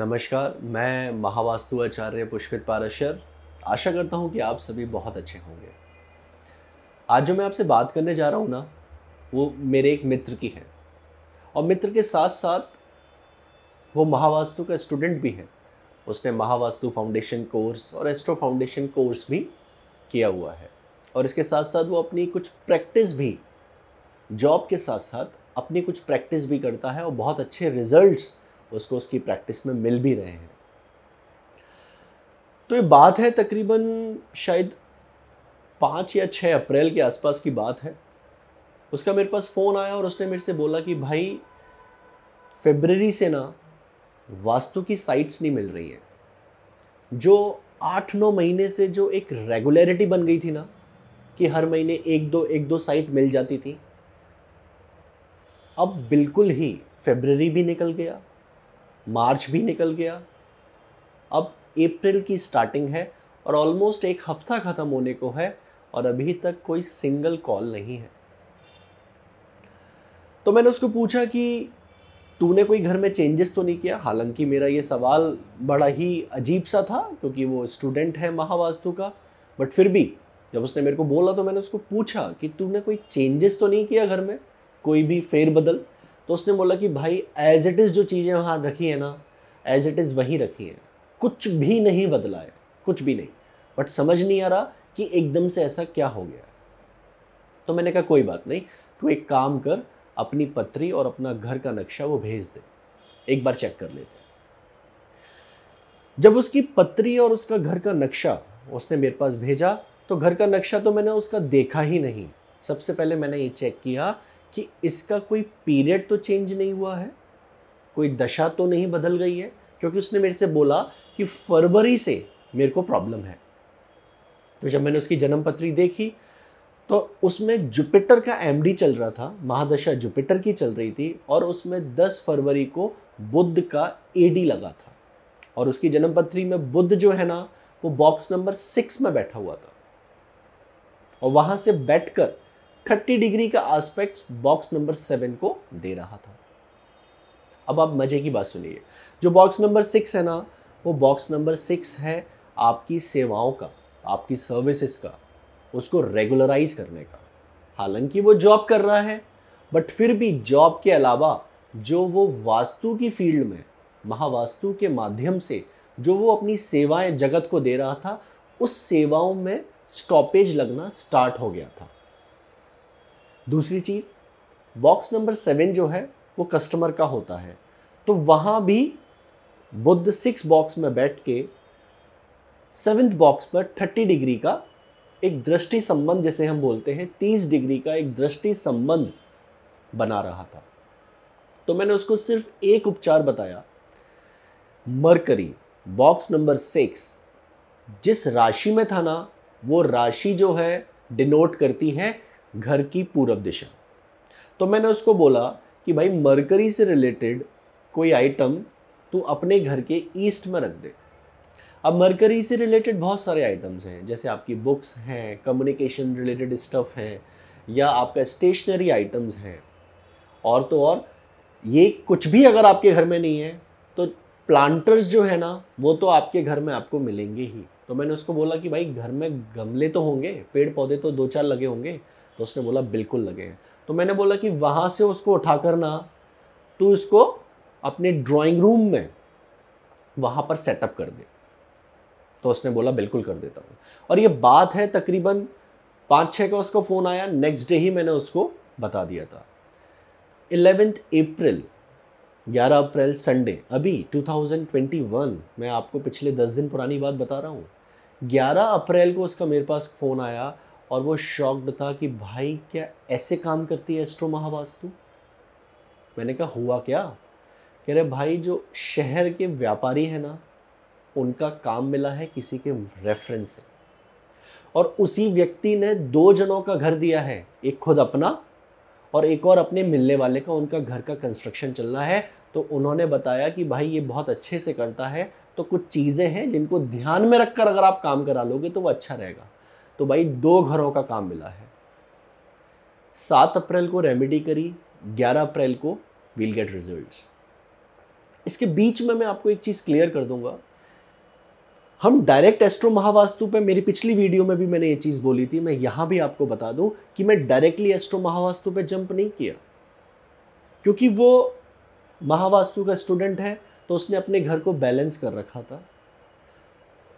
नमस्कार, मैं महावास्तु आचार्य पुष्पित पाराशर आशा करता हूँ कि आप सभी बहुत अच्छे होंगे। आज जो मैं आपसे बात करने जा रहा हूँ ना, वो मेरे एक मित्र की है और मित्र के साथ साथ वो महावास्तु का स्टूडेंट भी है। उसने महावास्तु फाउंडेशन कोर्स और एस्ट्रो फाउंडेशन कोर्स भी किया हुआ है और इसके साथ साथ वो अपनी कुछ प्रैक्टिस भी, जॉब के साथ साथ अपनी कुछ प्रैक्टिस भी करता है और बहुत अच्छे रिजल्ट्स उसको उसकी प्रैक्टिस में मिल भी रहे हैं। तो ये बात है तकरीबन शायद 5 या 6 अप्रैल के आसपास की बात है। उसका मेरे पास फ़ोन आया और उसने मेरे से बोला कि भाई फरवरी से ना वास्तु की साइट्स नहीं मिल रही हैं। जो 8-9 महीने से जो एक रेगुलरिटी बन गई थी ना कि हर महीने एक दो साइट मिल जाती थी, अब बिल्कुल ही फरवरी भी निकल गया, मार्च भी निकल गया, अब अप्रैल की स्टार्टिंग है और ऑलमोस्ट एक हफ्ता ख़त्म होने को है और अभी तक कोई सिंगल कॉल नहीं है। तो मैंने उसको पूछा कि तूने कोई घर में चेंजेस तो नहीं किया। हालांकि मेरा ये सवाल बड़ा ही अजीब सा था क्योंकि वो स्टूडेंट है महावास्तु का, बट फिर भी जब उसने मेरे को बोला तो मैंने उसको पूछा कि तूने कोई चेंजेस तो नहीं किया घर में, कोई भी फेरबदल। तो उसने बोला कि भाई एज इट इज़ जो चीज़ें वहाँ रखी है ना, एज इट इज़ वहीं रखी हैं, कुछ भी नहीं बदला है, कुछ भी नहीं। बट समझ नहीं आ रहा कि एकदम से ऐसा क्या हो गया। तो मैंने कहा कोई बात नहीं, तू एक काम कर, अपनी पत्री और अपना घर का नक्शा वो भेज दे, एक बार चेक कर लेते हैं। जब उसकी पत्री और उसका घर का नक्शा उसने मेरे पास भेजा तो घर का नक्शा तो मैंने उसका देखा ही नहीं। सबसे पहले मैंने ये चेक किया कि इसका कोई पीरियड तो चेंज नहीं हुआ है, कोई दशा तो नहीं बदल गई है, क्योंकि उसने मेरे से बोला कि फरवरी से मेरे को प्रॉब्लम है। तो जब मैंने उसकी जन्म पत्री देखी तो उसमें जुपिटर का एमडी चल रहा था, महादशा जुपिटर की चल रही थी और उसमें 10 फरवरी को बुध का एडी लगा था और उसकी जन्म पत्री में बुध जो है ना वो बॉक्स नंबर 6 में बैठा हुआ था और वहां से बैठकर 30 डिग्री का एस्पेक्ट बॉक्स नंबर 7 को दे रहा था। अब आप मजे की बात सुनिए, जो बॉक्स नंबर 6 है ना, वो बॉक्स नंबर 6 है आपकी सेवाओं का, आपकी सर्विसेज का, उसको रेगुलराइज करने का। हालांकि वो जॉब कर रहा है, बट फिर भी जॉब के अलावा जो वो वास्तु की फील्ड में महावास्तु के माध्यम से जो वो अपनी सेवाएं जगत को दे रहा था, उस सेवाओं में स्टॉपेज लगना स्टार्ट हो गया था। दूसरी चीज, बॉक्स नंबर 7 जो है वो कस्टमर का होता है, तो वहां भी बुध 6 बॉक्स में बैठ के 7th बॉक्स पर 30 डिग्री का एक दृष्टि संबंध, जैसे हम बोलते हैं 30 डिग्री का एक दृष्टि संबंध बना रहा था। तो मैंने उसको सिर्फ एक उपचार बताया, मरकरी बॉक्स नंबर 6 जिस राशि में था ना, वो राशि जो है डिनोट करती है घर की पूरब दिशा। तो मैंने उसको बोला कि भाई मरकरी से रिलेटेड कोई आइटम तू अपने घर के ईस्ट में रख दे। अब मरकरी से रिलेटेड बहुत सारे आइटम्स हैं, जैसे आपकी बुक्स हैं, कम्युनिकेशन रिलेटेड स्टफ हैं, या आपका स्टेशनरी आइटम्स हैं, और तो और ये कुछ भी अगर आपके घर में नहीं है तो प्लांटर्स जो है ना वो तो आपके घर में आपको मिलेंगे ही। तो मैंने उसको बोला कि भाई घर में गमले तो होंगे, पेड़ पौधे तो 2-4 लगे होंगे। तो उसने बोला बिल्कुल लगे हैं। तो मैंने बोला कि वहाँ से उसको उठाकर ना तू इसको अपने ड्राइंग रूम में वहाँ पर सेटअप कर दे। तो उसने बोला बिल्कुल कर देता हूँ। और ये बात है तकरीबन 5-6 का उसका फ़ोन आया, नेक्स्ट डे ही मैंने उसको बता दिया था। 11 अप्रैल 11 अप्रैल संडे, अभी 2021, मैं आपको पिछले 10 दिन पुरानी बात बता रहा हूँ। 11 अप्रैल को उसका मेरे पास फ़ोन आया और वो शॉक्ड था कि भाई क्या ऐसे काम करती है एस्ट्रो महावास्तु। मैंने कहा हुआ क्या? कह रहे भाई जो शहर के व्यापारी है ना, उनका काम मिला है किसी के रेफरेंस से, और उसी व्यक्ति ने 2 जनों का घर दिया है, एक खुद अपना और एक और अपने मिलने वाले का। उनका घर का कंस्ट्रक्शन चल रहा है, तो उन्होंने बताया कि भाई ये बहुत अच्छे से करता है, तो कुछ चीज़ें हैं जिनको ध्यान में रखकर अगर आप काम करा लोगे तो वो अच्छा रहेगा। तो भाई 2 घरों का काम मिला है। 7 अप्रैल को रेमेडी करी, 11 अप्रैल को वील गेट रिजल्ट्स। इसके बीच में मैं आपको एक चीज़ क्लियर कर दूंगा, हम डायरेक्ट एस्ट्रो महावास्तु पे, मेरी पिछली वीडियो में भी मैंने ये चीज़ बोली थी, मैं यहाँ भी आपको बता दूं कि मैं डायरेक्टली एस्ट्रो महावास्तु पे जंप नहीं किया, क्योंकि वो महावास्तु का स्टूडेंट है तो उसने अपने घर को बैलेंस कर रखा था।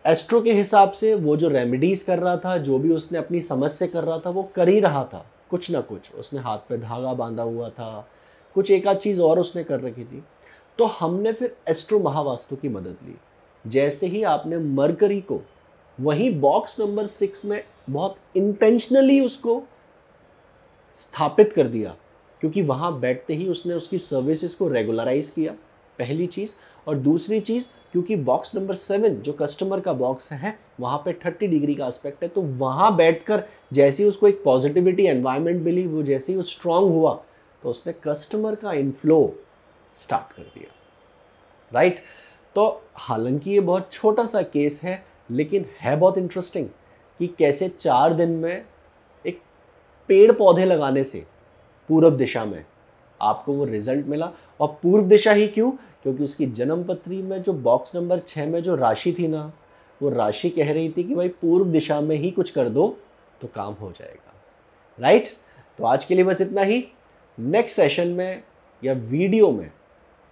एस्ट्रो के हिसाब से वो जो रेमेडीज कर रहा था, जो भी उसने अपनी समझ से कर रहा था, वो कर ही रहा था कुछ ना कुछ। उसने हाथ पे धागा बांधा हुआ था, कुछ एक आध चीज़ और उसने कर रखी थी। तो हमने फिर एस्ट्रो महावास्तु की मदद ली। जैसे ही आपने मरकरी को वहीं बॉक्स नंबर 6 में बहुत इंटेंशनली उसको स्थापित कर दिया, क्योंकि वहाँ बैठते ही उसने उसकी सर्विसेज को रेगुलराइज किया, पहली चीज़। और दूसरी चीज़, क्योंकि बॉक्स नंबर 7 जो कस्टमर का बॉक्स है, वहाँ पे 30 डिग्री का एस्पेक्ट है, तो वहाँ बैठकर जैसे ही उसको एक पॉजिटिविटी एनवायरनमेंट मिली, वो जैसे ही वो स्ट्रांग हुआ, तो उसने कस्टमर का इनफ्लो स्टार्ट कर दिया, राइट। तो हालांकि ये बहुत छोटा सा केस है, लेकिन है बहुत इंटरेस्टिंग कि कैसे 4 दिन में एक पेड़ पौधे लगाने से पूर्व दिशा में आपको वो रिजल्ट मिला। और पूर्व दिशा ही क्यों? क्योंकि उसकी जन्म पत्री में जो बॉक्स नंबर 6 में जो राशि थी ना, वो राशि कह रही थी कि भाई पूर्व दिशा में ही कुछ कर दो तो काम हो जाएगा, राइट। तो आज के लिए बस इतना ही। नेक्स्ट सेशन में या वीडियो में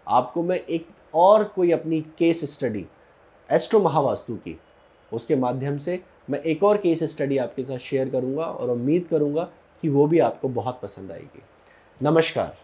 आपको मैं एक और कोई अपनी केस स्टडी एस्ट्रो महावास्तु की, उसके माध्यम से मैं एक और केस स्टडी आपके साथ शेयर करूंगा और उम्मीद करूंगा कि वो भी आपको बहुत पसंद आएगी। नमस्कार।